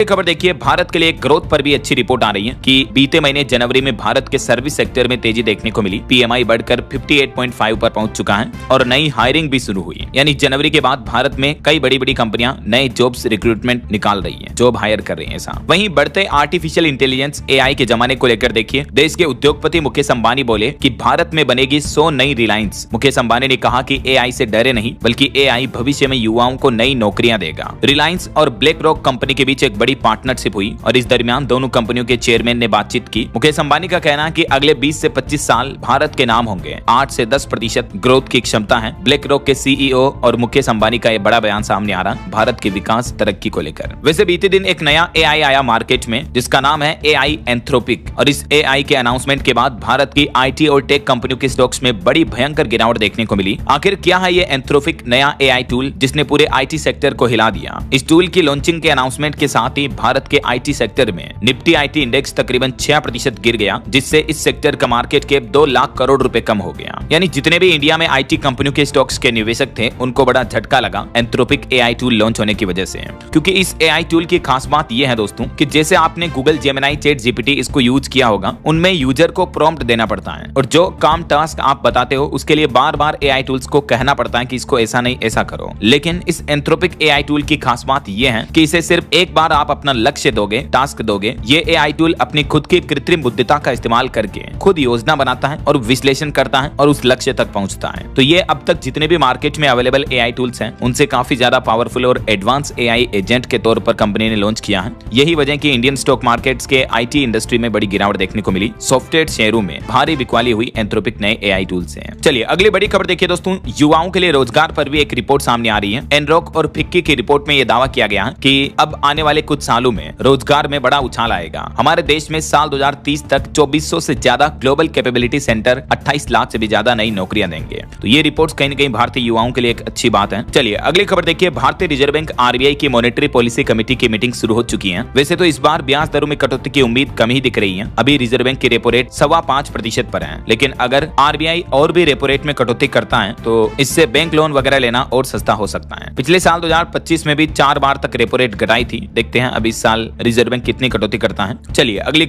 खबर देखिए, भारत के लिए ग्रोथ पर भी अच्छी रिपोर्ट आ रही है कि बीते महीने जनवरी में भारत के सर्विस सेक्टर में तेजी देखने को मिली। पीएमआई बढ़कर 58.5 पर पहुंच चुका है और नई हायरिंग भी शुरू हुई। यानी जनवरी के बाद भारत में कई बड़ी बड़ी कंपनियां नए जॉब्स रिक्रूटमेंट निकाल रही हैं, जॉब हायर कर रही हैं। वहीं बढ़ते आर्टिफिशियल इंटेलिजेंस एआई के जमाने को लेकर देखिए, देश के उद्योगपति मुकेश अंबानी बोले कि भारत में बनेगी 100 नई रिलायंस। मुकेश अंबानी ने कहा कि एआई से डरे नहीं, बल्कि एआई भविष्य में युवाओं को नई नौकरियां देगा। रिलायंस और ब्लैक रॉक कंपनी के बीच एक बड़ी पार्टनरशिप हुई और इस दरमियान दोनों कंपनियों के चेयरमैन ने बातचीत की। मुकेश अंबानी का कहना है कि अगले 20 से 25 साल भारत के नाम होंगे। 8 से 10% ग्रोथ की क्षमता है। ब्लैक रॉक के सीईओ और मुकेश अंबानी का यह बड़ा बयान सामने आ रहा भारत के विकास तरक्की को लेकर। वैसे बीते दिन एक नया एआई आया मार्केट में, जिसका नाम है एआई एंथ्रोपिक, और इस एआई के अनाउंसमेंट के बाद भारत की आईटी और टेक कंपनियों के स्टॉक्स में बड़ी भयंकर गिरावट देखने को मिली। आखिर क्या है ये एंथ्रोपिक नया एआई टूल जिसने पूरे आईटी सेक्टर को हिला दिया? इस टूल की लॉन्चिंग के अनाउंसमेंट के साथ ही भारत के आईटी सेक्टर में निफ्टी आईटी इंडेक्स तकरीबन 6% गिर गया, जिससे इस सेक्टर का मार्केट कैप 2 लाख करोड़ रुपए कम हो गया। यानी जितने भी इंडिया में आईटी कंपनियों के स्टॉक्स के निवेशक थे, उनको बड़ा झटका लगा एंथ्रोपिक एआई टूल लॉन्च होने की वजह से। क्योंकि इस एआई टूल की खास बात यह है दोस्तों कि जैसे आपने गूगल जेमिनी, चैट जीपीटी इसको यूज किया होगा, उनमें यूजर को प्रॉम्प्ट देना पड़ता है और जो काम टास्क आप बताते हो उसके लिए बार बार एआई टूल्स को कहना पड़ता है कि इसको ऐसा नहीं ऐसा करो। लेकिन इस एंथ्रोपिक एआई टूल की खास बात यह है कि इसे सिर्फ एक बार आप अपना लक्ष्य दोगे, टास्क दोगे, ये एआई टूल अपनी खुद की कृत्रिम बुद्धिमत्ता का इस्तेमाल करके खुद योजना बनाता है और विश्लेषण करता है और उस लक्ष्य तक पहुंचता है। तो ये अब तक जितने भी मार्केट में अवेलेबल एआई टूल्स हैं, उनसे काफी ज्यादा पावरफुल और एडवांस एआई एजेंट के तौर पर कंपनी ने लॉन्च किया है। यही वजह कि इंडियन स्टॉक मार्केट्स के आईटी इंडस्ट्री में बड़ी गिरावट देखने को मिली। सॉफ्टवेयर शेयरों में भारी बिकवाली हुई एंथ्रोपिक नए एआई टूल से। चलिए अगली बड़ी खबर देखिए दोस्तों, युवाओं के लिए रोजगार पर भी एक रिपोर्ट सामने आ रही है। एनरॉक और फिक्की की रिपोर्ट में यह दावा किया गया है कि अब आने वाले कुछ सालों में रोजगार में बड़ा उछाल आएगा। हमारे देश में साल 2030 तक 2400 से ज्यादा ग्लोबल कैपेबिलिटी सेंटर 28 लाख से भी ज्यादा नई नौकरियां देंगे। तो ये रिपोर्ट्स कहीं न कहीं भारतीय युवाओं के लिए एक अच्छी बात है। चलिए अगली खबर देखिए, भारतीय रिजर्व बैंक आरबीआई की मॉनेटरी पॉलिसी कमेटी की मीटिंग शुरू हो चुकी है। वैसे तो इस बार ब्याज दरों में कटौती की उम्मीद कम ही दिख रही है। अभी रिजर्व बैंक की रेपो रेट 5.25% पर है, लेकिन अगर आरबीआई और भी रेपो रेट में कटौती करता है तो इससे बैंक लोन वगैरह लेना और सस्ता हो सकता है। पिछले साल 2025 में भी 4 बार तक रेपो रेट घटाई थी। देखते हैं अब इस साल रिजर्व बैंक कितनी कटौती करता है। चलिए अगली